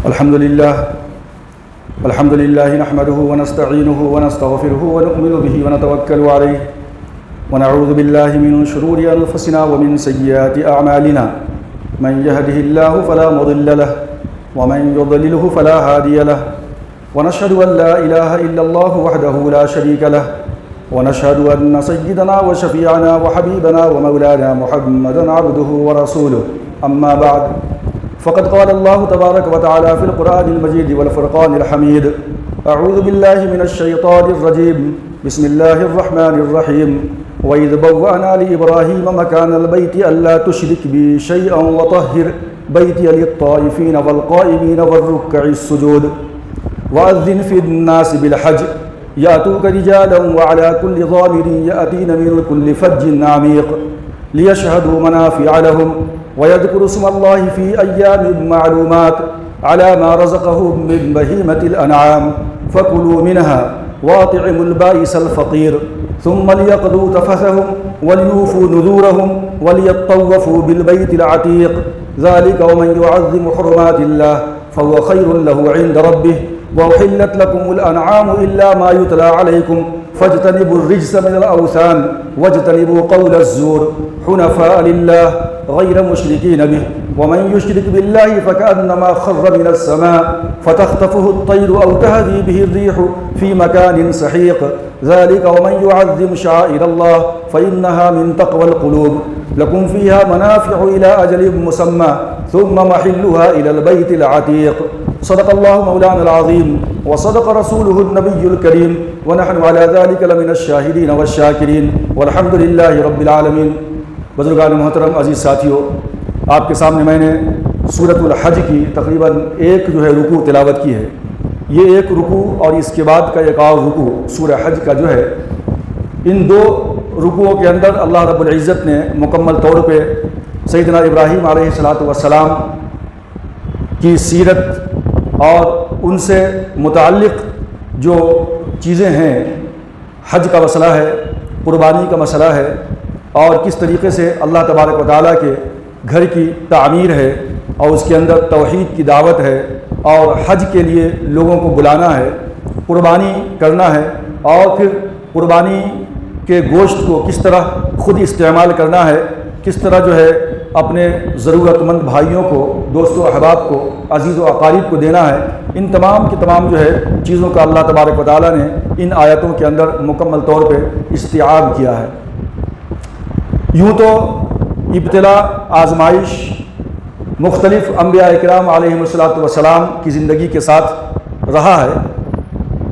الحمد لله نحمده ونستعينه ونستغفره ونؤمن به ونتوكل عليه ونعوذ بالله من شرور أنفسنا ومن سيئات أعمالنا من يهده الله فلا مضل له ومن يضلله فلا هادي له ونشهد أن لا إله إلا الله وحده لا شريك له ونشهد أن سيدنا وشفيعنا وحبيبنا ومولانا محمدا عبده ورسوله أما بعد فقد قال الله تبارك وتعالى في القرآن المجيد والفرقان الحميد أعوذ بالله من الشيطان الرجيم بسم الله الرحمن الرحيم وإذ بوأنا لإبراهيم مكان البيت ألا تشرك بي شيئا وطهر بيتي للطائفين والقائمين والركع السجود وأذن في الناس بالحج يأتوك رجالا وعلى كل ضامر يأتين من كل فج عميق ليشهدوا منافع لهم ويذكروا اسم الله في أيام معلومات على ما رزقهم من بهيمة الأنعام فكلوا منها وأطعموا البائس الفقير ثم ليقضوا تفثهم وليوفوا نذورهم وليطوفوا بالبيت العتيق ذلك ومن يعظم حرمات الله فهو خير له عند ربه وأحلت لكم الأنعام إلا ما يتلى عليكم فاجتنبوا الرجس من الأوثان واجتنبوا قول الزور حنفاء لله غير مشركين به ومن يشرك بالله فكأنما خر من السماء فتخطفه الطير أو تهوي به الريح في مكان سحيق ذلك ومن يعظم شعائر الله فإنها من تقوى القلوب لكم فيها منافع إلى أجل مسمى ثم محلها إلى البيت العتيق صدق الله مولانا العظيم وصدق رسوله النبي الكريم ونحن على ذلك لمن الشاهدين والشاكرين والحمد لله رب العالمین۔ بزرگان محترم، عزیز ساتھیو، آپ کے سامنے میں نے سورۃ الحج کی تقریباً ایک رکوع تلاوت کی ہے۔ یہ ایک رکوع اور اس کے بعد کا ایک اور رکوع سورہ حج کا ان دو رکوعوں کے اندر اللہ رب العزت نے مکمل طور پہ سیدنا ابراہیم علیہ السلام کی سیرت اور ان سے متعلق جو چیزیں ہیں، حج کا مسئلہ ہے، قربانی کا مسئلہ ہے، اور کس طریقے سے اللہ تبارک و تعالیٰ کے گھر کی تعمیر ہے اور اس کے اندر توحید کی دعوت ہے اور حج کے لیے لوگوں کو بلانا ہے، قربانی کرنا ہے، اور پھر قربانی کے گوشت کو کس طرح خود استعمال کرنا ہے، کس طرح اپنے ضرورت مند بھائیوں کو، دوست و احباب کو، عزیز و اقارب کو دینا ہے۔ ان تمام کی تمام چیزوں کا اللہ تبارک و تعالیٰ نے ان آیتوں کے اندر مکمل طور پہ استیعاب کیا ہے۔ یوں تو ابتلا، آزمائش مختلف انبیاء اکرام علیہم السلام کی زندگی کے ساتھ رہا ہے۔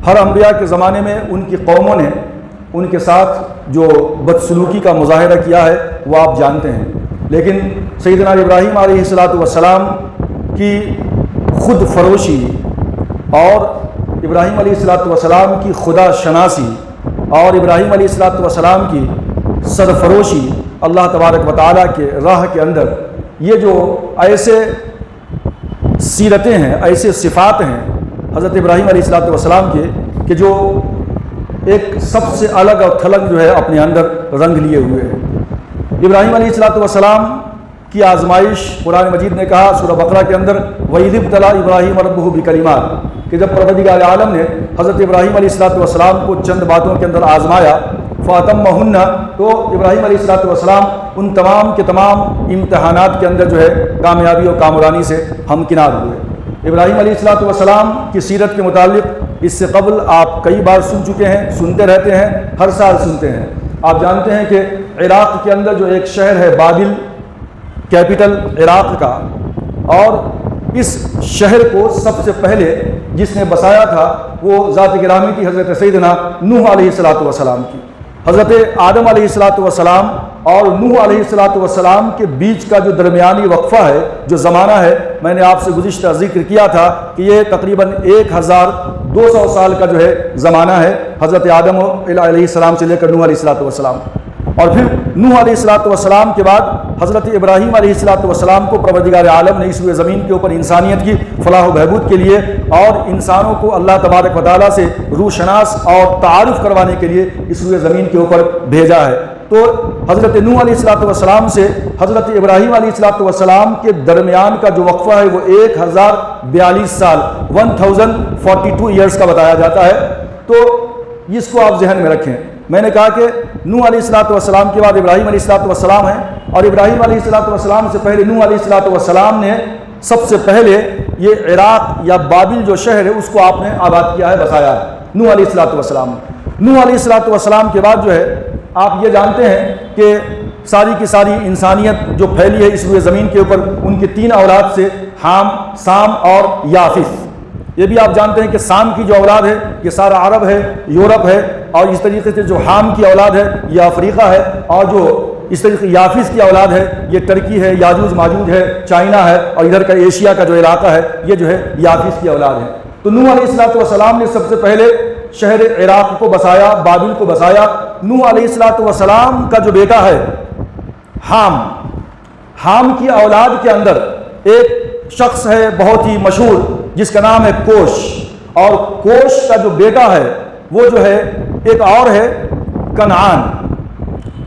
ہر انبیاء کے زمانے میں ان کی قوموں نے ان کے ساتھ جو بدسلوکی کا مظاہرہ کیا ہے وہ آپ جانتے ہیں، لیکن سیدنا ابراہیم علیہ السلام کی خود فروشی اور ابراہیم علیہ السلام کی خدا شناسی اور ابراہیم علیہ السلام کی سرفروشی اللہ تبارک و تعالیٰ کے راہ کے اندر، یہ جو ایسے سیرتیں ہیں، ایسے صفات ہیں حضرت ابراہیم علیہ السلام کے کہ جو ایک سب سے الگ اور تھلگ اپنے اندر رنگ لیے ہوئے ہیں۔ ابراہیم علیہ السلام کی آزمائش قرآن مجید نے کہا سورہ بقرہ کے اندر وَإِذِ ابْتَلَىٰ إِبْرَاهِيمَ رَبُّهُ بِكَلِمَاتٍ، کہ جب پروردگار عالم نے حضرت ابراہیم علیہ السلام کو چند باتوں کے اندر آزمایا فَأَتَمَّهُنَّ، تو ابراہیم علیہ السلام ان تمام کے تمام امتحانات کے اندر کامیابی اور کامرانی سے ہمکنار ہوئے۔ ابراہیم علیہ السلام کی سیرت کے متعلق اس سے قبل آپ کئی بار سن چکے ہیں، سنتے رہتے ہیں، ہر سال سنتے ہیں۔ آپ جانتے ہیں کہ عراق کے اندر جو ایک شہر ہے بابل، کیپٹل عراق کا، اور اس شہر کو سب سے پہلے جس نے بسایا تھا وہ ذات گرامی کی حضرت سیدنا نوح علیہ السلام کی۔ حضرت آدم علیہ السلام اور نوح علیہ السلام کے بیچ کا جو درمیانی وقفہ ہے، جو زمانہ ہے، میں نے آپ سے گزشتہ ذکر کیا تھا کہ یہ تقریباً 1200 سال کا زمانہ ہے، حضرت آدم علیہ السلام سے لے کر نوح علیہ السلام، اور پھر نوح علیہ السلام کے بعد حضرت ابراہیم علیہ السلام کو پروردگار عالم نے اس روئے زمین کے اوپر انسانیت کی فلاح و بہبود کے لیے اور انسانوں کو اللہ تبارک و تعالیٰ سے روح شناس اور تعارف کروانے کے لیے اس روئے زمین کے اوپر بھیجا ہے۔ تو حضرت نوح علیہ السلام سے حضرت ابراہیم علیہ السلام کے درمیان کا جو وقفہ ہے وہ 1042 سال 1042 ایئرس کا بتایا جاتا ہے. تو اس کو آپ ذہن میں رکھیں. میں نے کہا کہ نوح علیہ السلام کے بعد ابراہیم علیہ السلام ہیں، اور ابراہیم علیہ السلام سے پہلے نوح علیہ السلام نے سب سے پہلے یہ عراق یا بابل جو شہر ہے اس کو آپ نے آباد کیا ہے، بسایا ہے نوح علیہ السلام نے. نوح علیہ السلام کے بعد جو ہے آپ یہ جانتے ہیں کہ ساری کی ساری انسانیت جو پھیلی ہے اس روئے زمین کے اوپر، ان کے 3 اولاد سے حام، سام اور یافث. یہ بھی آپ جانتے ہیں کہ سام کی جو اولاد ہے یہ سارا عرب ہے، یورپ ہے، اور اس طریقے سے جو حام کی اولاد ہے یہ افریقہ ہے، اور جو اس طریقے یافث کی اولاد ہے یہ ترکی ہے، یاجوج ماجوج ہے، چائنا ہے، اور ادھر کا ایشیا کا جو علاقہ ہے یہ جو ہے یافث کی اولاد ہے. تو نوح علیہ السلام نے سب سے پہلے شہر عراق کو بسایا، بابل کو بسایا. نوح علیہ السلام کا جو بیٹا ہے حام کی اولاد کے اندر ایک شخص ہے بہت ہی مشہور جس کا نام ہے کوش، اور کوش کا جو بیٹا ہے وہ جو ہے ایک اور ہے کنعان.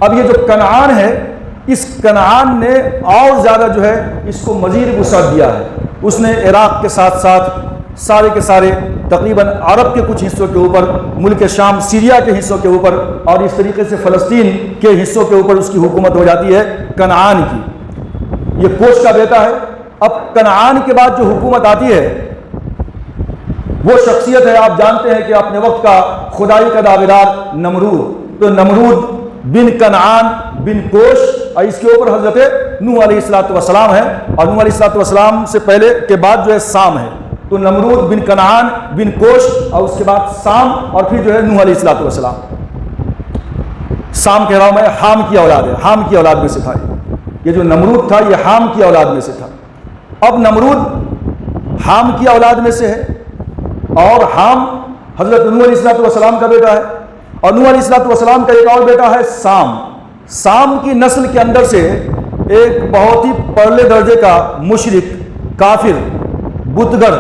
اب یہ جو کنعان ہے اس کنعان نے اور زیادہ جو ہے اس کو مزید وسعت دیا ہے. اس نے عراق کے ساتھ ساتھ سارے کے سارے تقریباً عرب کے کچھ حصوں کے اوپر، ملک شام سیریا کے حصوں کے اوپر، اور اس طریقے سے فلسطین کے حصوں کے اوپر اس کی حکومت ہو جاتی ہے کنعان کی. یہ کوش کا بیٹا ہے. اب کنعان کے بعد جو حکومت آتی ہے وہ شخصیت ہے، آپ جانتے ہیں کہ اپنے وقت کا خدائی کا دعویدار نمرود. تو نمرود بن کنعان بن کوش، اور اس کے اوپر حضرت نوح علیہ السلام ہے، اور نوح علیہ السلام سے پہلے کے بعد جو ہے سام ہے. تو نمرود بن کنعان بن کوش، اور اس کے بعد سام، اور پھر جو ہے نوح علیہ السلام. سام کہہ رہا ہوں میں، حام کی اولاد ہے، حام کی اولاد میں سے تھا. یہ جو نمرود تھا یہ حام کی اولاد میں سے تھا. اب نمرود حام کی اولاد میں سے ہے، اور حام حضرت نوح علیہ السلام کا بیٹا ہے، اور نوح علیہ السلام کا ایک اور بیٹا ہے سام. سام کی نسل کے اندر سے ایک بہت ہی پرلے درجے کا مشرک، کافر، بتگر،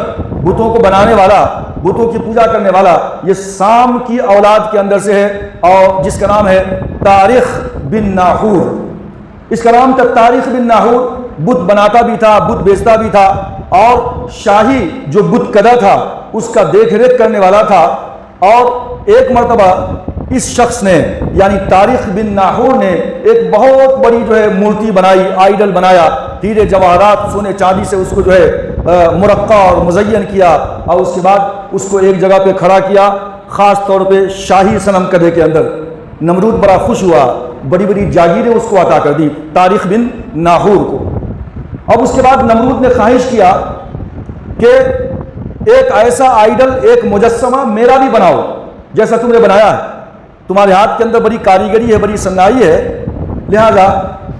بتوں کو بنانے والا، بتوں کی پوجا کرنے والا، یہ سام کی اولاد کے اندر سے ہے، اور جس کا نام ہے تاریخ بن ناحور. اس کا نام تھا تاریخ بن ناحور. بت بناتا بھی تھا، بت بیچتا بھی تھا، اور شاہی جو بت کدا تھا اس کا دیکھ ریکھ کرنے والا تھا. اور ایک مرتبہ اس شخص نے یعنی تاریخ بن ناحور نے ایک بہت بڑی جو ہے مورتی بنائی، آئیڈل بنایا، ہیرے جواہرات سونے چاندی سے اس کو جو ہے مرقع اور مزین کیا، اور اس کے بعد اس کو ایک جگہ پہ کھڑا کیا، خاص طور پہ شاہی صنم کدے کے اندر. نمرود بڑا خوش ہوا، بڑی بڑی جاگیریں اس کو عطا کر دی تاریخ بن ناحور کو. اب اس کے بعد نمرود نے خواہش کیا کہ ایک ایسا آئیڈل، ایک مجسمہ میرا بھی بناؤ جیسا تم نے بنایا ہے. تمہارے ہاتھ کے اندر بڑی کاریگری ہے، بڑی صنائی ہے. لہذا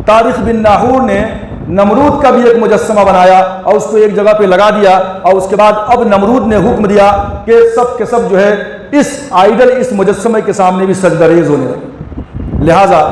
تاریخ بن ناحور نے نمرود کا بھی ایک مجسمہ بنایا اور اس کو ایک جگہ پہ لگا دیا. اور اس کے بعد اب نمرود نے حکم دیا کہ سب کے سب جو ہے اس آئیڈل، اس مجسمے کے سامنے بھی سجدہ ریز ہونے لگے. لہذا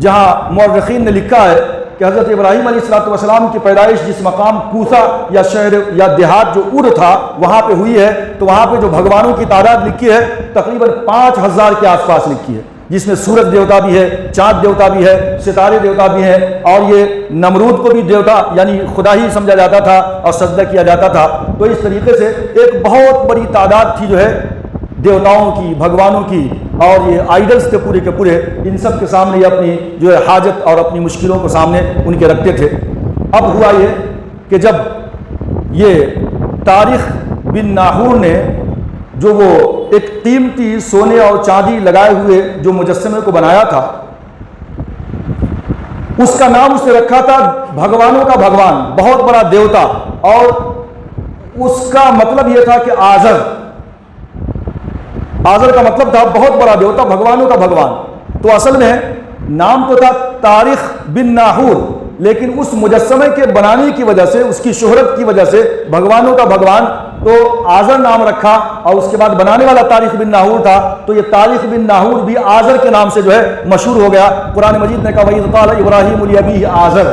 جہاں مورخین نے لکھا ہے کہ حضرت ابراہیم علیہ السلام کی پیدائش جس مقام کوفہ یا شہر یا دیہات جو ار تھا وہاں پہ ہوئی ہے، تو وہاں پہ جو بھگوانوں کی تعداد لکھی ہے تقریباً 5000 کے آس پاس لکھی ہے، جس میں سورج دیوتا بھی ہے، چاند دیوتا بھی ہے، ستارے دیوتا بھی ہیں. اور یہ نمرود کو بھی دیوتا یعنی خدا ہی سمجھا جاتا تھا اور سجدہ کیا جاتا تھا. تو اس طریقے سے ایک بہت بڑی تعداد تھی جو ہے دیوتاؤں کی، بھگوانوں کی، اور یہ آئیڈلس تھے پورے کے پورے. ان سب کے سامنے یہ اپنی جو ہے حاجت اور اپنی مشکلوں کو سامنے ان کے رکھتے تھے. اب ہوا یہ کہ جب یہ تاریخ بن ناحور نے جو وہ ایک قیمتی سونے اور چاندی لگائے ہوئے جو مجسمے کو بنایا تھا، اس کا نام اس نے رکھا تھا بھگوانوں کا بھگوان، بہت بڑا دیوتا. اور اس کا مطلب یہ تھا کہ آزر کا مطلب تھا بہت بڑا دیوتا، بھگوانوں کا بھگوان. تو اصل میں نام تو تھا تاریخ بن ناحور، لیکن اس مجسمے کے بنانے کی وجہ سے، اس کی شہرت کی وجہ سے بھگوانوں کا بھگوان تو آزر نام رکھا، اور اس کے بعد بنانے والا طارق بن ناہور تھا، تو یہ طارق بن ناہور بھی آزر کے نام سے جو ہے مشہور ہو گیا۔ قرآن مجید نے کہا وَإِذْ قَالَ إِبْرَاهِيمُ لِأَبِيهِ آزر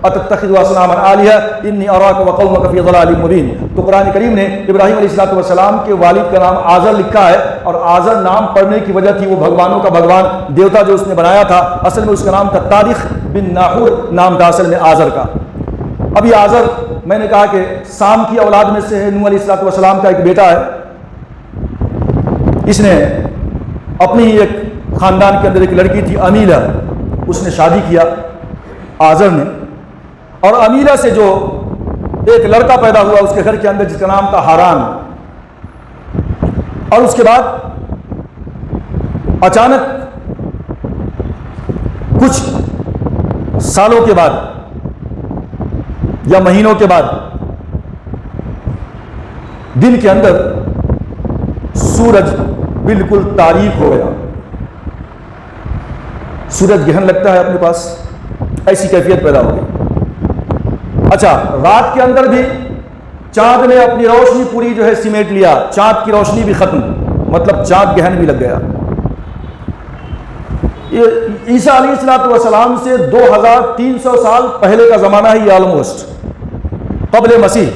أَتَتَّخِذُ أَصْنَامًا آلِهَةً إِنِّي أَرَاكَ وَقَوْمَكَ فِي ضَلَالٍ مُبِينٍ۔ تو قرآن کریم نے ابراہیم علیہ السلام کے والد کا نام آزر لکھا ہے، اور آزر نام پڑھنے کی وجہ تھی وہ بھگوانوں کا بھگوان دیوتا جو اس نے بنایا تھا، اصل میں اس کا نام تھا طارق بن ناہور، نام تھا اصل میں آزر کا۔ اب یہ آزر میں نے کہا کہ سام کی اولاد میں سے ہے، نوح علیہ السلام کا ایک بیٹا ہے، اس نے اپنی ہی ایک خاندان کے اندر ایک لڑکی تھی امیلہ، اس نے شادی کیا آزر نے، اور امیلہ سے جو ایک لڑکا پیدا ہوا اس کے گھر کے اندر جس کا نام تھا ہاران، اور اس کے بعد اچانک کچھ سالوں کے بعد یا مہینوں کے بعد دن کے اندر سورج بالکل تاریک ہو گیا، سورج گہن لگتا ہے اپنے پاس، ایسی کیفیت پیدا ہو گئی۔ اچھا، رات کے اندر بھی چاند نے اپنی روشنی پوری جو ہے سمیٹ لیا، چاند کی روشنی بھی ختم، مطلب چاند گہن بھی لگ گیا۔ یہ عیسیٰ علیہ السلام سے 2300 سال پہلے کا زمانہ ہے، یہ آلموسٹ قبل مسیح۔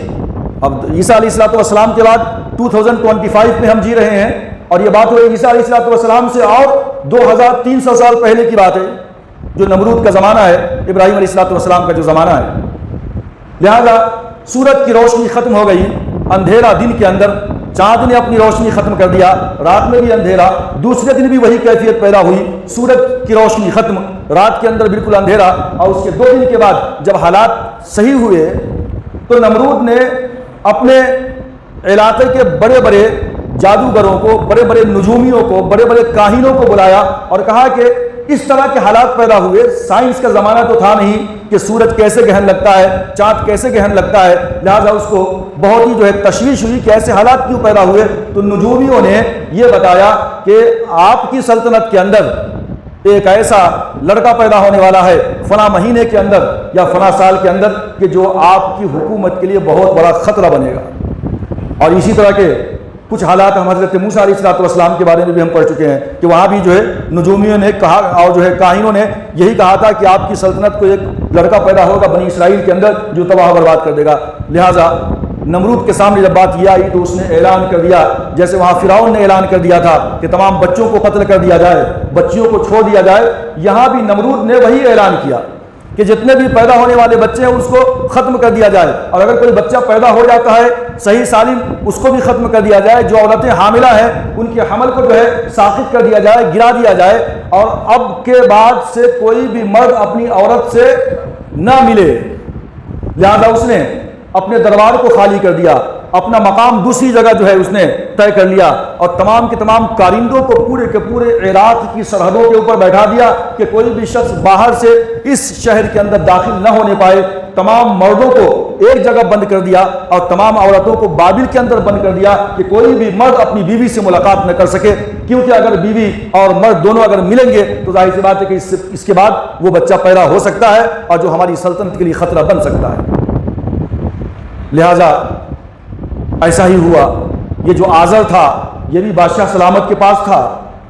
اب عیسیٰ علیہ السلام کے بعد 2025 میں ہم جی رہے ہیں، اور یہ بات ہوئی عیسیٰ علیہ السلام سے اور 2300 سال پہلے کی بات ہے، جو نمرود کا زمانہ ہے، ابراہیم علیہ السلام کا جو زمانہ ہے۔ لہذا سورج کی روشنی ختم ہو گئی، اندھیرا دن کے اندر، چاند نے اپنی روشنی ختم کر دیا، رات میں بھی اندھیرا، دوسرے دن بھی وہی کیفیت پیدا ہوئی، سورج کی روشنی ختم، رات کے اندر بالکل اندھیرا، اور اس کے 2 دن کے بعد جب حالات صحیح ہوئے تو نمرود نے اپنے علاقے کے بڑے بڑے جادوگروں کو، بڑے بڑے نجومیوں کو، بڑے بڑے کاہنوں کو بلایا اور کہا کہ اس طرح کے حالات پیدا ہوئے، سائنس کا زمانہ تو تھا نہیں کہ سورج کیسے گہن لگتا ہے، چاند کیسے گہن لگتا ہے، لہذا اس کو بہت ہی جو ہے تشویش ہوئی کہ ایسے حالات کیوں پیدا ہوئے۔ تو نجومیوں نے یہ بتایا کہ آپ کی سلطنت کے اندر ایک ایسا لڑکا پیدا ہونے والا ہے فلاں مہینے کے اندر یا فلاں سال کے اندر کہ جو آپ کی حکومت کے لیے بہت بڑا خطرہ بنے گا۔ اور اسی طرح کے کچھ حالات ہم حضرت موسیٰ علیہ السلام کے بارے میں بھی ہم پڑھ چکے ہیں کہ وہاں بھی جو ہے نجومیوں نے کہا اور جو ہے کاہنوں نے یہی کہا تھا کہ آپ کی سلطنت کو ایک لڑکا پیدا ہوگا بنی اسرائیل کے اندر جو تباہ برباد کر دے گا۔ لہٰذا نمرود کے سامنے جب بات یہ آئی تو اس نے اعلان کر دیا، جیسے وہاں فرعون نے اعلان کر دیا تھا کہ تمام بچوں کو قتل کر دیا جائے، بچیوں کو چھوڑ دیا جائے، یہاں بھی نمرود نے وہی اعلان کیا کہ جتنے بھی پیدا ہونے والے بچے ہیں اس کو ختم کر دیا جائے، اور اگر کوئی بچہ پیدا ہو جاتا ہے صحیح سالم اس کو بھی ختم کر دیا جائے، جو عورتیں حاملہ ہیں ان کے حمل کو جو ہے ساقط کر دیا جائے، گرا دیا جائے، اور اب کے بعد سے کوئی بھی مرد اپنی عورت سے نہ ملے۔ لہذا اس نے اپنے دربار کو خالی کر دیا، اپنا مقام دوسری جگہ جو ہے اس نے طے کر لیا، اور تمام کے تمام کارندوں کو پورے کے پورے عراق کی سرحدوں کے اوپر بیٹھا دیا کہ کوئی بھی شخص باہر سے اس شہر کے اندر داخل نہ ہونے پائے۔ تمام مردوں کو ایک جگہ بند کر دیا اور تمام عورتوں کو بابل کے اندر بند کر دیا کہ کوئی بھی مرد اپنی بیوی سے ملاقات نہ کر سکے، کیونکہ اگر بیوی اور مرد دونوں اگر ملیں گے تو ظاہر سی بات ہے کہ اس کے بعد وہ بچہ پیدا ہو سکتا ہے اور جو ہماری سلطنت کے لیے خطرہ بن سکتا ہے۔ لہذا ایسا ہی ہوا۔ یہ جو آزر تھا یہ بھی بادشاہ سلامت کے پاس تھا،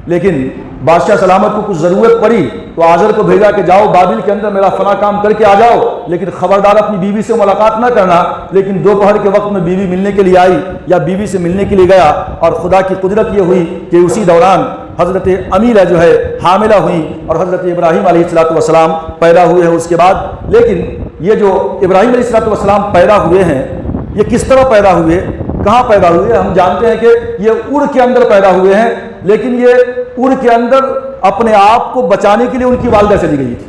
لیکن بادشاہ سلامت کو کچھ ضرورت پڑی تو آزر کو بھیجا کہ جاؤ بابل کے اندر میرا فلاں کام کر کے آ جاؤ، لیکن خبردار اپنی بیوی سے ملاقات نہ کرنا۔ لیکن دوپہر کے وقت میں بیوی ملنے کے لیے آئی یا بیوی سے ملنے کے لیے گیا، اور خدا کی قدرت یہ ہوئی کہ اسی دوران حضرت امیلہ جو ہے حاملہ ہوئی اور حضرت ابراہیم علیہ السلام پیدا ہوئے ہیں اس کے بعد۔ لیکن یہ جو ابراہیم علیہ السلام پیدا ہوئے ہیں یہ کس طرح پیدا ہوئے، کہاں پیدا ہوئے؟ ہم جانتے ہیں کہ یہ اڑ کے اندر پیدا ہوئے ہیں، لیکن یہ اڑ کے اندر اپنے آپ کو بچانے کے لیے ان کی والدہ چلی گئی تھی۔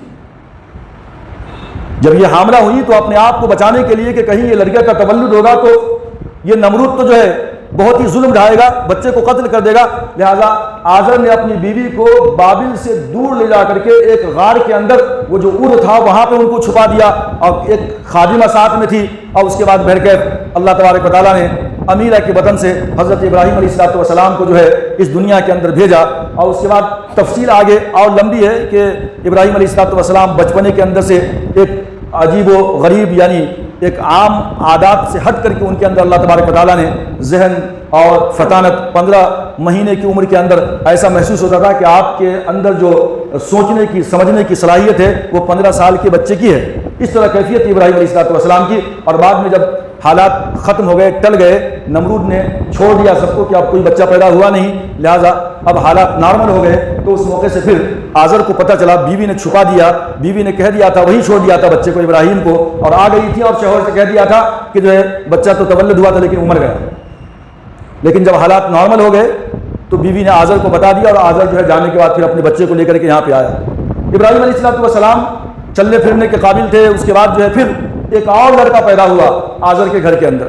جب یہ حاملہ ہوئی تو اپنے آپ کو بچانے کے لیے کہ کہیں یہ لڑکے کا تولد ہوگا تو یہ نمرود تو جو ہے بہت ہی ظلم ڈھائے گا، بچے کو قتل کر دے گا، لہذا آزر نے اپنی بیوی کو بابل سے دور لے جا کر کے ایک غار کے اندر وہ جو اڑ تھا وہاں پہ ان کو چھپا دیا، اور ایک خادمہ ساتھ میں تھی، اور اس کے بعد بہرکیف اللہ تبارک و تعالیٰ نے امیرہ کے بدن سے حضرت ابراہیم علیہ السلام کو جو ہے اس دنیا کے اندر بھیجا۔ اور اس کے بعد تفصیل آگے اور لمبی ہے کہ ابراہیم علیہ السلام بچپنے کے اندر سے ایک عجیب و غریب یعنی ایک عام عادات سے ہٹ کر کے ان کے اندر اللہ تبارک و تعالیٰ نے ذہن اور فطانت 15 مہینے کی عمر کے اندر ایسا محسوس ہوتا تھا کہ آپ کے اندر جو سوچنے کی سمجھنے کی صلاحیت ہے وہ 15 سال کے بچے کی ہے۔ اس طرح کیفیت ابراہیم علیہ السلام کی، اور بعد میں جب حالات ختم ہو گئے، ٹل گئے، نمرود نے چھوڑ دیا سب کو کہ اب کوئی بچہ پیدا ہوا نہیں، لہٰذا اب حالات نارمل ہو گئے، تو اس موقع سے پھر آزر کو پتہ چلا، بیوی نے چھپا دیا، بیوی نے کہہ دیا تھا، وہی چھوڑ دیا تھا بچے کو ابراہیم کو، اور آ گئی تھی اور شوہر سے کہہ دیا تھا کہ جو ہے بچہ تو تولد ہوا تھا لیکن وہ مر گیا۔ لیکن جب حالات نارمل ہو گئے تو بیوی نے آزر کو بتا دیا، اور آزر جو ہے جانے کے بعد پھر اپنے بچے کو لے کر کے یہاں پہ آیا۔ ابراہیم علیہ السلام چلنے پھرنے کے قابل تھے۔ اس کے بعد جو ہے پھر ایک اور لڑکا پیدا ہوا آزر کے گھر کے اندر،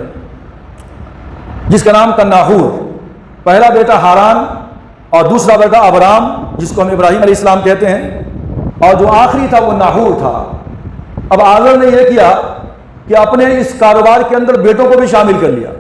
جس کا نام تھا ناحور۔ پہلا بیٹا ہاران اور دوسرا بیٹا ابرام، جس کو ہم ابراہیم علیہ السلام کہتے ہیں، اور جو آخری تھا وہ ناحور تھا۔ اب آزر نے یہ کیا کہ اپنے اس کاروبار کے اندر بیٹوں کو بھی شامل کر لیا،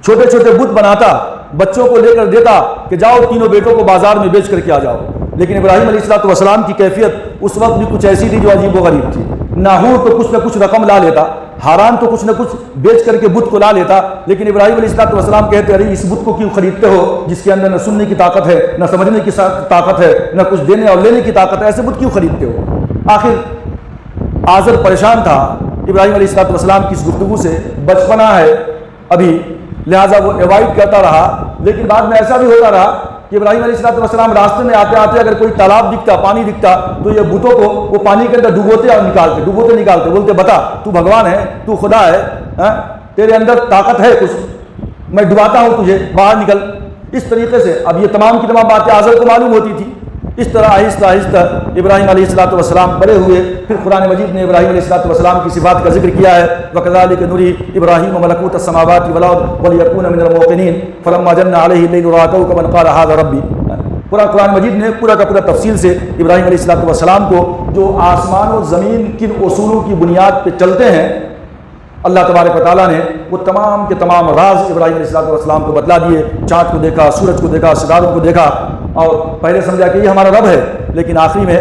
چھوٹے چھوٹے بت بناتا، بچوں کو لے کر دیتا کہ جاؤ تینوں بیٹوں کو بازار میں بیچ کر کے آ جاؤ۔ لیکن ابراہیم علیہ السلام کی کیفیت اس وقت بھی کچھ ایسی تھی جو عجیب و غریب تھی۔ ناحور تو کچھ نہ کچھ رقم لا لیتا، ہاران تو کچھ نہ کچھ بیچ کر کے بت کو لا لیتا، لیکن ابراہیم علیہ السلام کہتے ارے اس بت کو کیوں خریدتے ہو جس کے اندر نہ سننے کی طاقت ہے، نہ سمجھنے کی طاقت ہے، نہ کچھ دینے اور لینے کی طاقت ہے، ایسے بت کیوں خریدتے ہو؟ آخر آزر پریشان تھا ابراہیم علیہ السلام کی اس گفتگو سے، بچپنا ہے ابھی، لہٰذا وہ ایوائڈ کرتا رہا۔ لیکن بعد میں ایسا بھی ہوتا رہا کہ ابراہیم علیہ السلام راستے میں آتے آتے اگر کوئی تالاب دکھتا، پانی دکھتا، تو یہ بتوں کو وہ پانی کے اندر ڈبوتے اور نکالتے، بولتے بتا تو بھگوان ہے، تو خدا ہے، تیرے اندر طاقت ہے کچھ، میں ڈباتا ہوں تجھے، باہر نکل۔ اس طریقے سے اب یہ تمام کی تمام باتیں آزر کو معلوم ہوتی تھی۔ اس طرح آہستہ آہستہ ابراہیم علیہ السلام بڑے ہوئے۔ پھر قرآن مجید نے ابراہیم علیہ السلام کی صفات کا ذکر کیا ہے، وَكَذَلِكَ نُرِي إِبْرَاهِيمَ مَلَكُوتَ السَّمَاوَاتِ وَالْأَرْضِ وَلِيَكُونَ مِنَ الْمُوقِنِينَ فَلَمَّا جَنَّ عَلَيْهِ اللَّيْلُ رَأَى كَوْكَبًا قَالَ هَذَا رَبِّي۔ قرآن مجید نے پورا کا پورا تفصیل سے ابراہیم علیہ السلام کو جو آسمان و زمین کن اصولوں کی بنیاد پہ چلتے ہیں، اللہ تبارک و تعالیٰ نے وہ تمام کے تمام راز ابراہیم علیہ السلام کو بتلا دیے۔ چاند کو دیکھا، سورج کو دیکھا، ستاروں کو دیکھا، اور پہلے سمجھا کہ یہ ہمارا رب ہے، لیکن آخری میں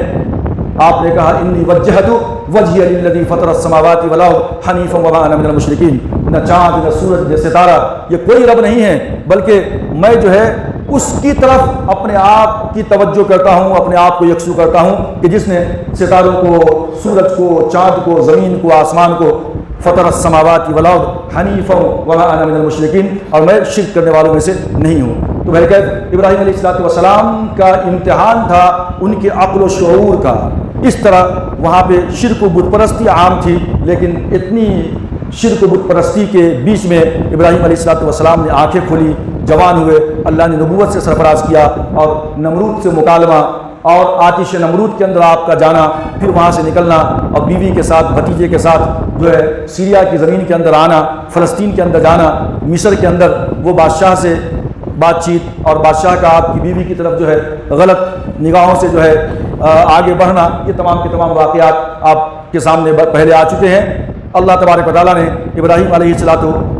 آپ نے کہا انی وجہت وجہی للذی فطر السماوات والارض حنیفا وما انا من المشرکین۔ نہ چاند، نہ سورج، نہ ستارہ، یہ کوئی رب نہیں ہے، بلکہ میں جو ہے اس کی طرف اپنے آپ کی توجہ کرتا ہوں، اپنے آپ کو یکسو کرتا ہوں کہ جس نے ستاروں کو، سورج کو، چاند کو، زمین کو، آسمان کو، فطر السماوات والارض حنیفا وما انا من المشرکین، اور میں شرک کرنے والوں میں سے نہیں ہوں۔ تو میرے کہتے ابراہیم علیہ السلام کا امتحان تھا ان کے عقل و شعور کا۔ اس طرح وہاں پہ شرک و بت پرستی عام تھی، لیکن اتنی شرک و بت پرستی کے بیچ میں ابراہیم علیہ السلام نے آنکھیں کھولی، جوان ہوئے، اللہ نے نبوت سے سرفراز کیا، اور نمرود سے مکالمہ اور آتش نمرود کے اندر آپ کا جانا، پھر وہاں سے نکلنا اور بیوی کے ساتھ، بھتیجے کے ساتھ جو ہے سیریا کی زمین کے اندر آنا، فلسطین کے اندر جانا، مصر کے اندر وہ بادشاہ سے بات چیت، اور بادشاہ کا آپ کی بیوی کی طرف جو ہے غلط نگاہوں سے جو ہے آگے بڑھنا، یہ تمام کے تمام واقعات آپ کے سامنے پہلے آ چکے ہیں۔ اللہ تبارک و تعالیٰ نے ابراہیم علیہ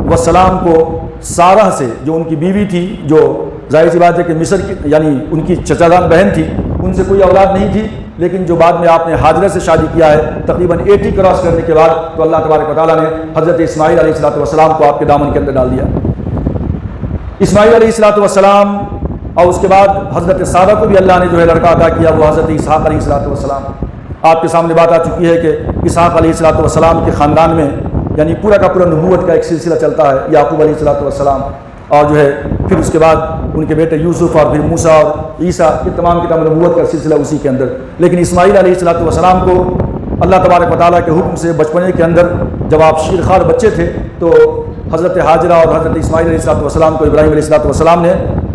السلام کو سارہ سے، جو ان کی بیوی تھی، جو ظاہر سی بات ہے کہ مصر کی یعنی ان کی چچا جان بہن تھی، ان سے کوئی اولاد نہیں تھی، لیکن جو بعد میں آپ نے ہاجرہ سے شادی کیا ہے تقریباً 80 کراس کرنے کے بعد، تو اللہ تبارک و تعالیٰ نے حضرت اسماعیل علیہ السلام کو آپ کے دامن کے اندر ڈال دیا۔ اسماعیل علیہ السلام اور اس کے بعد حضرت سارہ کو بھی اللہ نے جو ہے لڑکا عطا کیا، وہ حضرت اسحاق علیہ السلام۔ آپ کے سامنے بات آ چکی ہے کہ اسحاق علیہ السلام کے خاندان میں یعنی پورا کا پورا نبوت کا ایک سلسلہ چلتا ہے، یعقوب علیہ السلام، اور جو ہے پھر اس کے بعد ان کے بیٹے یوسف اور پھر موسیٰ اور عیسیٰ، یہ تمام کی تمام نبوت کا سلسلہ اسی کے اندر۔ لیکن اسماعیل علیہ السلام کو اللہ تبارک و تعالیٰ کے حکم سے بچپنے کے اندر جب آپ شیرخوار بچے تھے تو حضرت ہاجرہ اور حضرت اسماعیل علیہ السلام کو ابراہیم علیہ السلام نے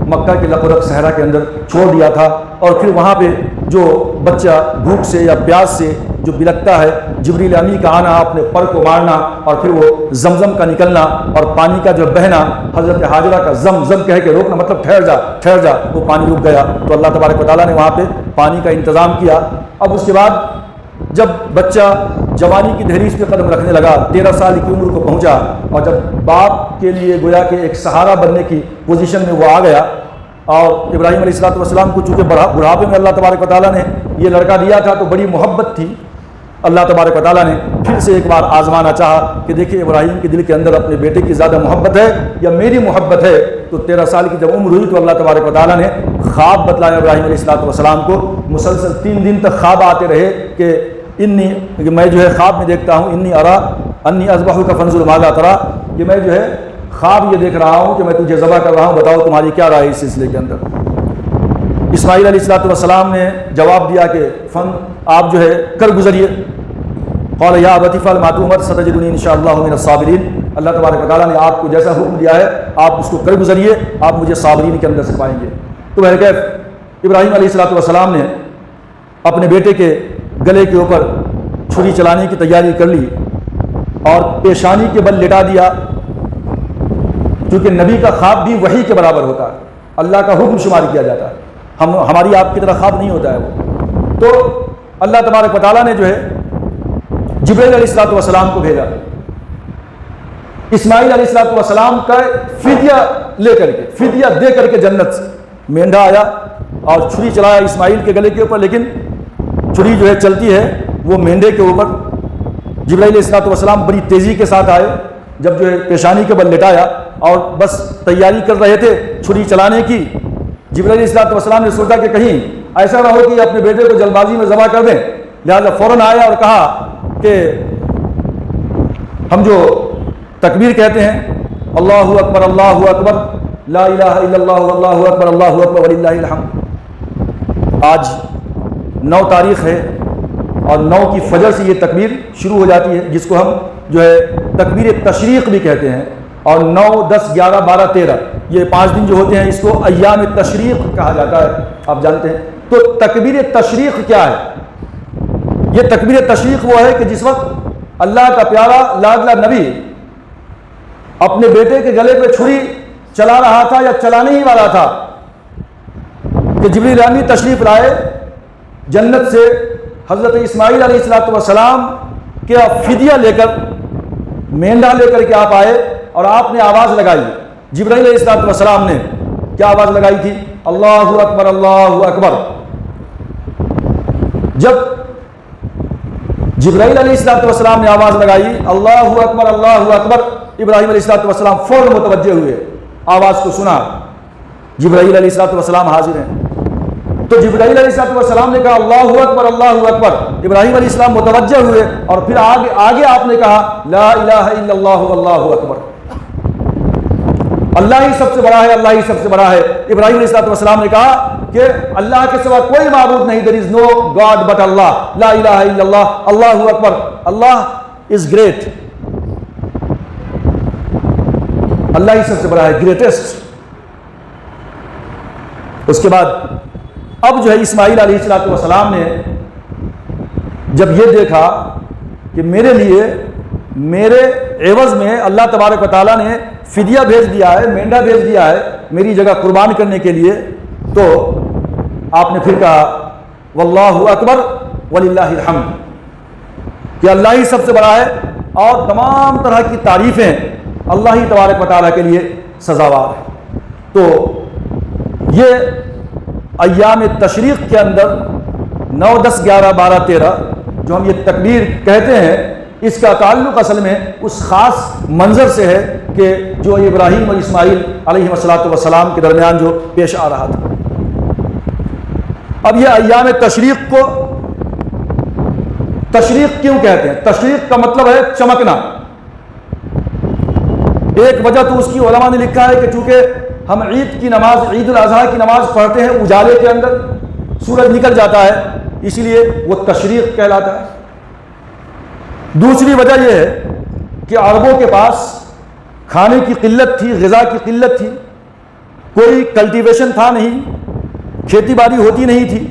مکہ کے لقرق صحرا کے اندر چھوڑ دیا تھا، اور پھر وہاں پہ جو بچہ بھوک سے یا پیاس سے جو بلکتا ہے، جبریل امی کا آنا، اپنے پر کو مارنا، اور پھر وہ زمزم کا نکلنا اور پانی کا جو بہنا، حضرت ہاجرہ کا زم کہہ کے روکنا، مطلب ٹھہر جا، وہ پانی رک گیا، تو اللہ تبارک و تعالیٰ نے وہاں پہ پانی کا انتظام کیا۔ اب اس کے بعد جب بچہ جوانی کی دہلیز پہ قدم رکھنے لگا، 13 سال کی عمر کو پہنچا، اور جب باپ کے لیے گویا کہ ایک سہارا بننے کی پوزیشن میں وہ آ گیا، اور ابراہیم علیہ السلام کو چونکہ بڑھاپے میں اللہ تبارک و تعالیٰ نے یہ لڑکا دیا تھا تو بڑی محبت تھی، اللہ تبارک و تعالیٰ نے پھر سے ایک بار آزمانا چاہا کہ دیکھیں ابراہیم کے دل کے اندر اپنے بیٹے کی زیادہ محبت ہے یا میری محبت ہے. تو 13 سال کی جب عمر ہوئی تو اللہ تبارک و تعالیٰ نے خواب بتلایا ابراہیم علیہ السلام کو. مسلسل 3 دن تک خواب آتے رہے کہ میں جو ہے خواب میں دیکھتا ہوں انی ارا انی اذبحک فانظر ماذا تری، کہ میں جو ہے خواب یہ دیکھ رہا ہوں کہ میں تجھے ذبح کر رہا ہوں، بتاؤ تمہاری کیا رائے اس سلسلے کے اندر. اسماعیل علیہ السلام نے جواب دیا کہ آپ جو ہے کر گزریے. قال یا ابت افعل ما تؤمر ستجدنی ان شاء اللہ من الصابرین. اللہ تبارک و تعالیٰ نے آپ کو جیسا حکم دیا ہے آپ اس کو کر گزریے، آپ مجھے صابرین کے اندر سے پائیں گے. تو بہرکیف ابراہیم علیہ السلام نے اپنے بیٹے کے گلے کے اوپر چھری چلانے کی تیاری کر لی اور پیشانی کے بل لٹا دیا، کیونکہ نبی کا خواب بھی وحی کے برابر ہوتا ہے، اللہ کا حکم شمار کیا جاتا ہے، ہماری آپ کی طرح خواب نہیں ہوتا ہے وہ. تو اللہ تبارک و تعالیٰ نے جو ہے جبرائیل علیہ السلام کو بھیجا. اسماعیل علیہ السلام کا فدیہ لے کر کے، فدیہ دے کر کے جنت سے مینڈھا آیا اور چھری چلایا اسماعیل کے گلے کے اوپر، لیکن چھری جو ہے چلتی ہے وہ مینڈھے کے اوپر. جبرائیل علیہ السلام بڑی تیزی کے ساتھ آئے، جب جو ہے پیشانی کے بل لٹایا اور بس تیاری کر رہے تھے چھری چلانے کی. جبرائیل علیہ السلام نے سوچا کہ کہیں ایسا نہ ہو کہ اپنے بیٹے کو جلد بازی میں ذبح کر دیں، لہٰذا فوراً آیا اور کہا کہ ہم جو تکبیر کہتے ہیں اللہ اکبر لا الہ الا اللہ واللہ اکبر وللہ الحمد. آج 9 تاریخ ہے اور 9 کی فجر سے یہ تکبیر شروع ہو جاتی ہے، جس کو ہم جو ہے تکبیر تشریق بھی کہتے ہیں. اور 9 10 11 12 13 یہ 5 دن جو ہوتے ہیں اس کو ایام تشریق کہا جاتا ہے، آپ جانتے ہیں. تو تکبیر تشریق کیا ہے؟ یہ تکبیر تشریق وہ ہے کہ جس وقت اللہ کا پیارا لاڈلا نبی اپنے بیٹے کے گلے پہ چھری چلا رہا تھا یا چلانے ہی والا تھا کہ جبریل امین تشریف لائے جنت سے، حضرت اسماعیل علیہ السلام کے فدیہ لے کر، مینڈھا لے کر کے آپ آئے اور آپ نے آواز لگائی. جبرائیل علیہ السلام نے کیا آواز لگائی تھی؟ اللہ اکبر اللہ اکبر. جب جبرائیل علیہ السلام نے آواز لگائی اللہ اکبر، ابراہیم علیہ السلام فوراً متوجہ ہوئے، آواز کو سنا. جبرائیل علیہ السلام حاضر ہیں، تو جبرائیل علیہ السلام نے کہا اللہ اکبر. ابراہیم علیہ السلام متوجہ ہوئے اور پھر آگے آپ نے کہا لا الہ الا اللہ واللہ اکبر. اللہ ہی سب سے بڑا ہے، اللہ ہی سب سے بڑا ہے. ابراہیم علیہ السلام نے کہا کہ اللہ کے سوا کوئی معبود نہیں، there is no God but Allah، لا الہ الا اللہ، اللہ اکبر، اللہ از گریٹ، اللہ ہی سب سے بڑا ہے، گریٹسٹ. اس کے بعد اب جو ہے اسماعیل علیہ السلام نے جب یہ دیکھا کہ میرے لیے میرے عوض میں اللہ تبارک و تعالیٰ نے فدیہ بھیج دیا ہے، مینڈھا بھیج دیا ہے میری جگہ قربان کرنے کے لیے، تو آپ نے پھر کہا واللہ اکبر وللہ الحمد، کہ اللہ ہی سب سے بڑا ہے اور تمام طرح کی تعریفیں اللہ ہی تبارک و تعالیٰ کے لیے سزاوار ہے. تو یہ ایام تشریق کے اندر 9 10 11 12 13 جو ہم یہ تکبیر کہتے ہیں، اس کا تعلق اصل میں اس خاص منظر سے ہے کہ جو ابراہیم اور اسماعیل علیہ السلام کے درمیان جو پیش آ رہا تھا. اب یہ ایام تشریق کو تشریق کیوں کہتے ہیں؟ تشریق کا مطلب ہے چمکنا. ایک وجہ تو اس کی علماء نے لکھا ہے کہ چونکہ ہم عید کی نماز، عید الاضحیٰ کی نماز پڑھتے ہیں اجالے کے اندر، سورج نکل جاتا ہے، اسی لیے وہ تشریق کہلاتا ہے. دوسری وجہ یہ ہے کہ عربوں کے پاس کھانے کی قلت تھی، غذا کی قلت تھی، کوئی کلٹیویشن تھا نہیں، کھیتی باڑی ہوتی نہیں تھی،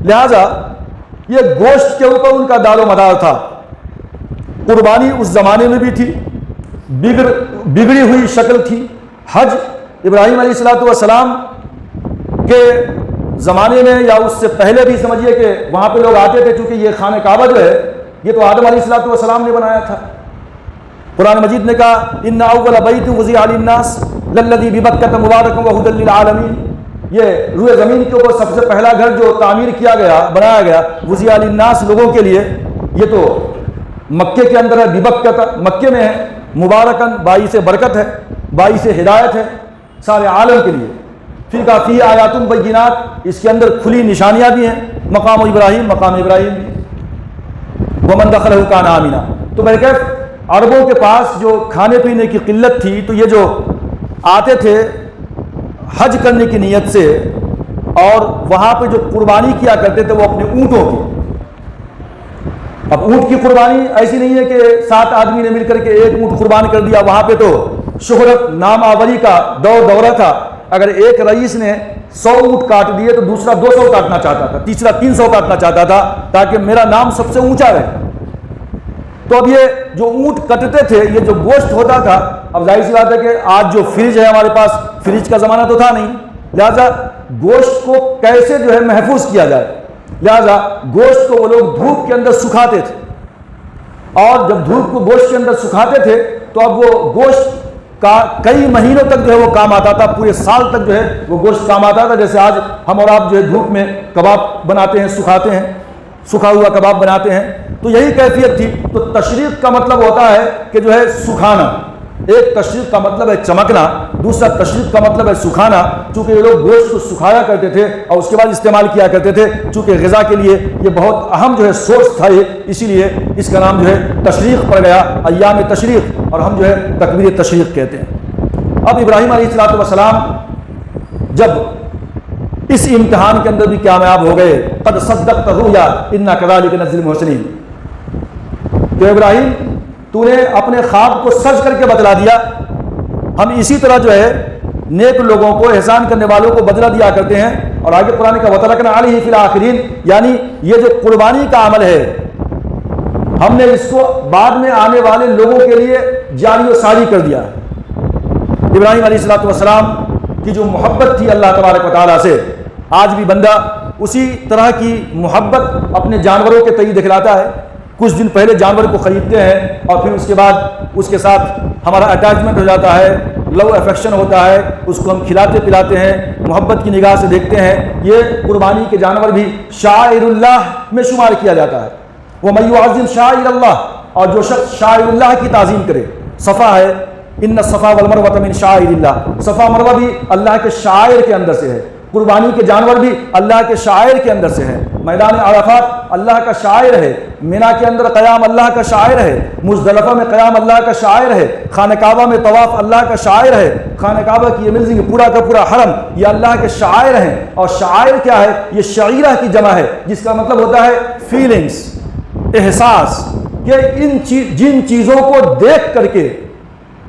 لہذا یہ گوشت کے اوپر ان کا دار و مدار تھا. قربانی اس زمانے میں بھی تھی، بگڑی ہوئی شکل تھی. حج ابراہیم علیہ السلام کے زمانے میں یا اس سے پہلے بھی سمجھیے کہ وہاں پہ لوگ آتے تھے، چونکہ یہ خانہ کعبہ جو ہے یہ تو آدم علیہ السلام نے بنایا تھا. قرآن مجید نے کہا ان اول بیت وضع للناس للذی ببکۃ مبارک وہدی للعالمین، یہ روئے زمین کے اوپر سب سے پہلا گھر جو تعمیر کیا گیا، بنایا گیا، وضع للناس لوگوں کے لیے، یہ تو مکے کے اندر ہے، ببکۃ مکے میں ہے، مبارکن باعث برکت ہے، باعث ہدایت ہے سارے عالم کے لیے۔ پھر کہا فی آیات بینات، اس کے اندر کھلی نشانیاں بھی ہیں، مقام ابراہیم بھی، ومن دخلہ کان آمنا۔ تو بہرکیف عربوں کے پاس جو کھانے پینے کی قلت تھی، تو یہ جو آتے تھے حج کرنے کی نیت سے اور وہاں پہ جو قربانی کیا کرتے تھے وہ اپنے اونٹوں کی۔ اب اونٹ کی قربانی ایسی نہیں ہے کہ 7 آدمی نے مل کر کے ایک اونٹ قربان کر دیا، وہاں پہ تو شہرت نام آوری کا دورہ تھا۔ اگر ایک رئیس نے 100 اونٹ کاٹ دیے تو دوسرا 200 کاٹنا چاہتا تھا، تیسرا 300 کاٹنا چاہتا تھا، تاکہ میرا نام سب سے اونچا رہے۔ تو اب یہ جو اونٹ کٹتے تھے، یہ جو گوشت ہوتا تھا، اب ظاہر سی بات ہے کہ آج جو فریج ہے ہمارے پاس، فریج کا زمانہ تو تھا نہیں، لہذا گوشت کو کیسے جو ہے محفوظ کیا جائے، لہذا گوشت کو وہ لوگ دھوپ کے اندر سکھاتے تھے، اور جب دھوپ کو گوشت کے اندر سکھاتے تھے تو اب وہ گوشت کا کئی مہینوں تک جو ہے وہ کام آتا تھا، پورے سال تک جو ہے وہ گوشت کام آتا تھا۔ جیسے آج ہم اور آپ جو ہے دھوپ میں کباب بناتے ہیں، سکھاتے ہیں، سکھا ہوا کباب بناتے ہیں، تو یہی کیفیت تھی۔ تو تشریق کا مطلب ہوتا ہے کہ جو ہے سکھانا، ایک تشریق کا مطلب ہے چمکنا، دوسرا تشریق کا مطلب ہے سکھانا۔ چونکہ یہ لوگ گوشت کو سکھایا کرتے تھے اور اس کے بعد استعمال کیا کرتے تھے، چونکہ غذا کے لیے یہ بہت اہم جو ہے سورس تھا، اسی لیے اس کا نام جو ہے تشریق پڑ گیا، ایام تشریق، اور ہم جو ہے تکبیر تشریق کہتے ہیں۔ اب ابراہیم علیہ السلام جب اس امتحان کے اندر بھی کامیاب ہو گئے، قد صدقت الرؤیا انا کذلک نجزی المحسنین، تو ابراہیم تو نے اپنے خواب کو سچ کر کے بتلا دیا، ہم اسی طرح جو ہے نیک لوگوں کو، احسان کرنے والوں کو بدلہ دیا کرتے ہیں۔ اور آگے قرآن کا وترکنا علیہ فی الآخرین، یعنی یہ جو قربانی کا عمل ہے ہم نے اس کو بعد میں آنے والے لوگوں کے لیے جاری و ساری کر دیا۔ ابراہیم علیہ السلام کی جو محبت تھی اللہ تبارک و تعالیٰ سے، آج بھی بندہ اسی طرح کی محبت اپنے جانوروں کے تئیں دکھلاتا ہے۔ کچھ دن پہلے جانور کو خریدتے ہیں اور پھر اس کے بعد اس کے ساتھ ہمارا اٹیچمنٹ ہو جاتا ہے، لو افیکشن ہوتا ہے، اس کو ہم کھلاتے پلاتے ہیں، محبت کی نگاہ سے دیکھتے ہیں۔ یہ قربانی کے جانور بھی شاعر اللہ میں شمار کیا جاتا ہے۔ وَمَن يُعَظِّمْ شَعَائِرَ اللَّهِ، اور جو شخص شاعر اللہ کی تعظیم کرے، صفا ہے، ان الصفا والمروہ من شعائر اللہ، صفا مروہ بھی اللہ کے شاعر کے اندر سے ہے، قربانی کے جانور بھی اللہ کے شاعر کے اندر سے ہے۔ میدان عرفات اللہ کا شاعر ہے، مینا کے اندر قیام اللہ کا شاعر ہے، مزدلفہ میں قیام اللہ کا شاعر ہے، خانہ کعبہ میں طواف اللہ کا شاعر ہے، خانہ کعبہ کی یہ منزل پورا کا پورا حرم یہ اللہ کے شاعر ہیں۔ اور شاعر کیا ہے؟ یہ شعیرہ کی جمع ہے، جس کا مطلب ہوتا ہے فیلنگز، احساس، کہ جن چیزوں کو دیکھ کر کے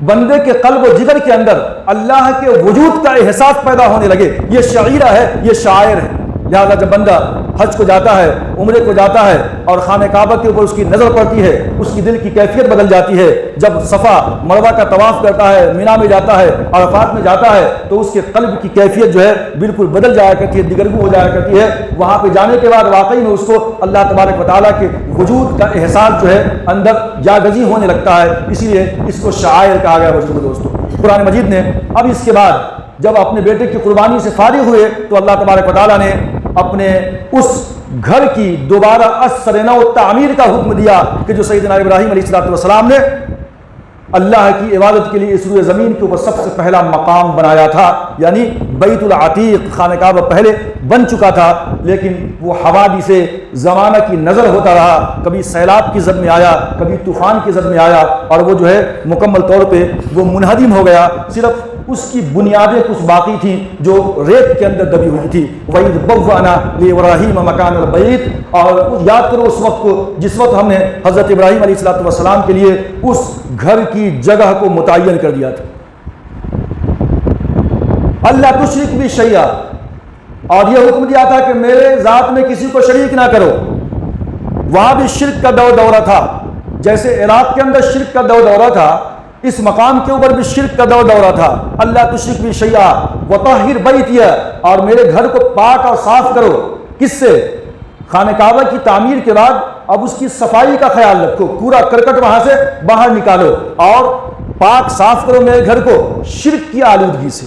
بندے کے قلب و جگر کے اندر اللہ کے وجود کا احساس پیدا ہونے لگے، یہ شعیرہ ہے، یہ شاعر ہے۔ لہذا جب بندہ حج کو جاتا ہے، عمرے کو جاتا ہے اور خانہ کعبہ کے اوپر اس کی نظر پڑتی ہے، اس کی دل کی کیفیت بدل جاتی ہے۔ جب صفا مروہ کا طواف کرتا ہے، مینا میں جاتا ہے، عرفات میں جاتا ہے، تو اس کے قلب کی کیفیت جو ہے بالکل بدل جایا کرتی ہے، دگرگوں ہو جایا کرتی ہے۔ وہاں پہ جانے کے بعد واقعی میں اس کو اللہ تبارک و تعالیٰ کے وجود کا احساس جو ہے اندر جاگزی ہونے لگتا ہے، اسی لیے اس کو شاعر کہا گیا۔ بزرگ دوستو، قرآن مجید نے اب اس کے بعد جب اپنے بیٹے کی قربانی سے فارغ ہوئے تو اللہ تبارک و تعالیٰ نے اپنے اس گھر کی دوبارہ اثرنا و تعمیر کا حکم دیا کہ جو سیدنا ابراہیم علیہ السلام نے اللہ کی عبادت کے لیے اس روئے زمین کے اوپر سب سے پہلا مقام بنایا تھا، یعنی بیت العتیق، خانہ کعبہ پہلے بن چکا تھا، لیکن وہ حوادث سے زمانہ کی نظر ہوتا رہا، کبھی سیلاب کی زد میں آیا، کبھی طوفان کی زد میں آیا، اور وہ جو ہے مکمل طور پہ وہ منہدم ہو گیا۔ صرف اس کی بنیادیں کچھ باقی تھیں جو ریت کے اندر دبی ہوئی تھی۔ وَإِذْ بَوَّأْنَا لِإِبْرَاهِيمَ مَكَانَ الْبَيْتِ، اور یاد کرو اس وقت کو جس وقت ہم نے حضرت ابراہیم علیہ السلام کے لیے اس گھر کی جگہ کو متعین کر دیا تھا۔ اللہ تشرک بھی شیئا، اور یہ حکم دیا تھا کہ میرے ذات میں کسی کو شریک نہ کرو۔ وہاں بھی شرک کا دورہ تھا، جیسے عراق کے اندر شرک کا دورہ تھا، اس مقام کے اوپر بھی شرک کا دورہ تھا۔ اللہ تشرک بھی شیئا وطہر بیتی، اور میرے گھر کو پاک اور صاف کرو۔ کس سے؟ خانہ کعبہ کی تعمیر کے بعد اب اس کی صفائی کا خیال رکھو، کوڑا کرکٹ وہاں سے باہر نکالو اور پاک صاف کرو میرے گھر کو شرک کی آلودگی سے۔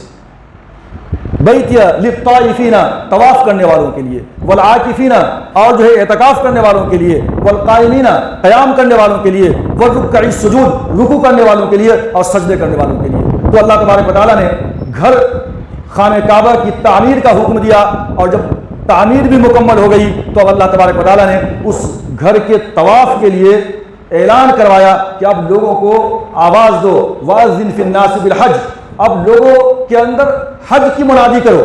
بیتیہ للطائفین طواف کرنے والوں کے لیے، والعاکفین اور جو ہے اعتکاف کرنے والوں کے لیے، والقائمین قیام کرنے والوں کے لیے، والرکع السجود رکوع کرنے والوں کے لیے اور سجدے کرنے والوں کے لیے۔ تو اللہ تبارک و تعالیٰ نے گھر خانہ کعبہ کی تعمیر کا حکم دیا، اور جب تعمیر بھی مکمل ہو گئی تو اب اللہ تبارک و تعالیٰ نے اس گھر کے طواف کے لیے اعلان کروایا کہ اب لوگوں کو آواز دو، وَأَذِّن فِي النَّاسِ بِالْحَجِّ، اب لوگوں کے اندر حج کی منادی کرو۔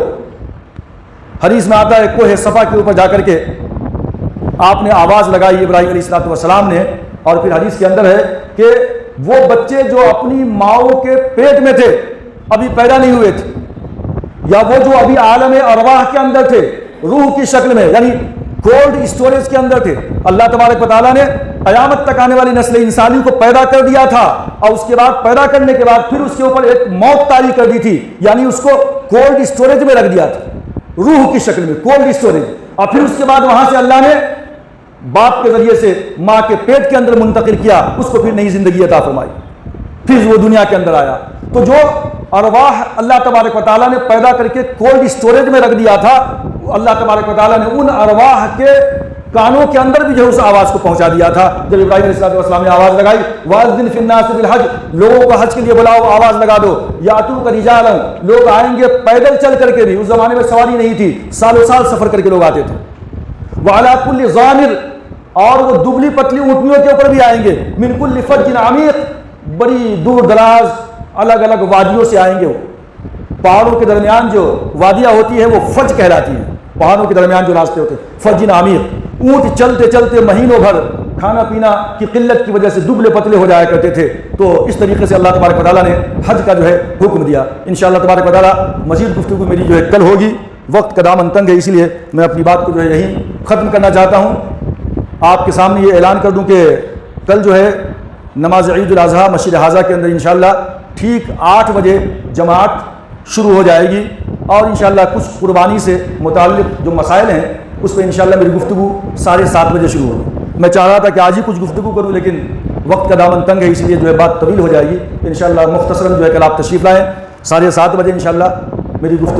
حدیث میں آتا ہے کوہ صفا کے اوپر جا کر کے آپ نے آواز لگائی ابراہیم علیہ السلام نے، اور پھر حدیث کے اندر ہے کہ وہ بچے جو اپنی ماؤں کے پیٹ میں تھے، ابھی پیدا نہیں ہوئے تھے، یا وہ جو ابھی عالم ارواح کے اندر تھے روح کی شکل میں، یعنی کولڈ اسٹوریج کے اندر تھے، اللہ تبارک و تعالیٰ نے قیامت تک آنے والی نسل انسانی کو پیدا کر دیا تھا، اور اس کے بعد پیدا کرنے کے بعد پھر اس کے اوپر ایک موت طاری کر دی تھی، یعنی اس کو کولڈ اسٹوریج میں رکھ دیا تھا، روح کی شکل میں کولڈ اسٹوریج، اور پھر اس کے بعد وہاں سے اللہ نے باپ کے ذریعے سے ماں کے پیٹ کے اندر منتقل کیا، اس کو پھر نئی زندگی عطا فرمائی، پھر وہ دنیا کے اندر آیا۔ تو جو ارواح اللہ تبارک و تعالیٰ نے پیدا کر کے کولڈ اسٹوریج میں رکھ دیا تھا، اللہ تبارک و تعالیٰ نے ان ارواح کے کانوں کے اندر بھی جو اس آواز کو پہنچا دیا تھا۔ جب ابراہیم علیہ السلام نے آواز لگائی وَأَذِّن فِي النَّاسِ بِالْحَجِّ، لوگوں کو حج کے لیے بلاؤ، آواز لگا دو، یَأْتُوکَ رِجَالًا، لوگ آئیں گے پیدل چل کر کے بھی، اس زمانے میں سواری نہیں تھی، سالوں سال سفر کر کے لوگ آتے تھے، وَعَلَىٰ كُلِّ ضَامِرٍ، اور وہ دبلی پتلی اونٹنیوں کے اوپر بھی آئیں گے، مِنْ كُلِّ فَجٍّ عَمِيقٍ، بڑی دور دراز الگ الگ وادیوں سے آئیں گے، وہ پہاڑوں کے درمیان جو وادیاں ہوتی ہیں وہ فج کہلاتی ہیں، پہاڑوں کے درمیان جو راستے ہوتے ہیں فج عمیق، اونٹ چلتے چلتے مہینوں بھر کھانا پینا کی قلت کی وجہ سے دبلے پتلے ہو جایا کرتے تھے۔ تو اس طریقے سے اللہ تبارک و تعالیٰ نے حج کا جو ہے حکم دیا۔ انشاءاللہ تبارک و تعالیٰ مزید گفتگو میری جو ہے کل ہوگی، وقت کا دامن تنگ ہے، اسی لیے میں اپنی بات کو جو ہے یہیں ختم کرنا چاہتا ہوں۔ آپ کے سامنے یہ اعلان کر دوں کہ کل جو ہے نماز عید الاضحیٰ مسجد حاضہ کے اندر انشاءاللہ ٹھیک 8 بجے جماعت شروع ہو جائے گی، اور انشاءاللہ کچھ قربانی سے متعلق جو مسائل ہیں اس پہ انشاءاللہ میری گفتگو 7:30 بجے شروع ہوگی۔ میں چاہ رہا تھا کہ آج ہی کچھ گفتگو کروں، لیکن وقت کا دامن تنگ ہے، اس لیے جو ہے بات طویل ہو جائے گی۔ انشاءاللہ مختصراً جو ہے کل آپ تشریف لائیں، 7:30 بجے انشاءاللہ میری گفتگو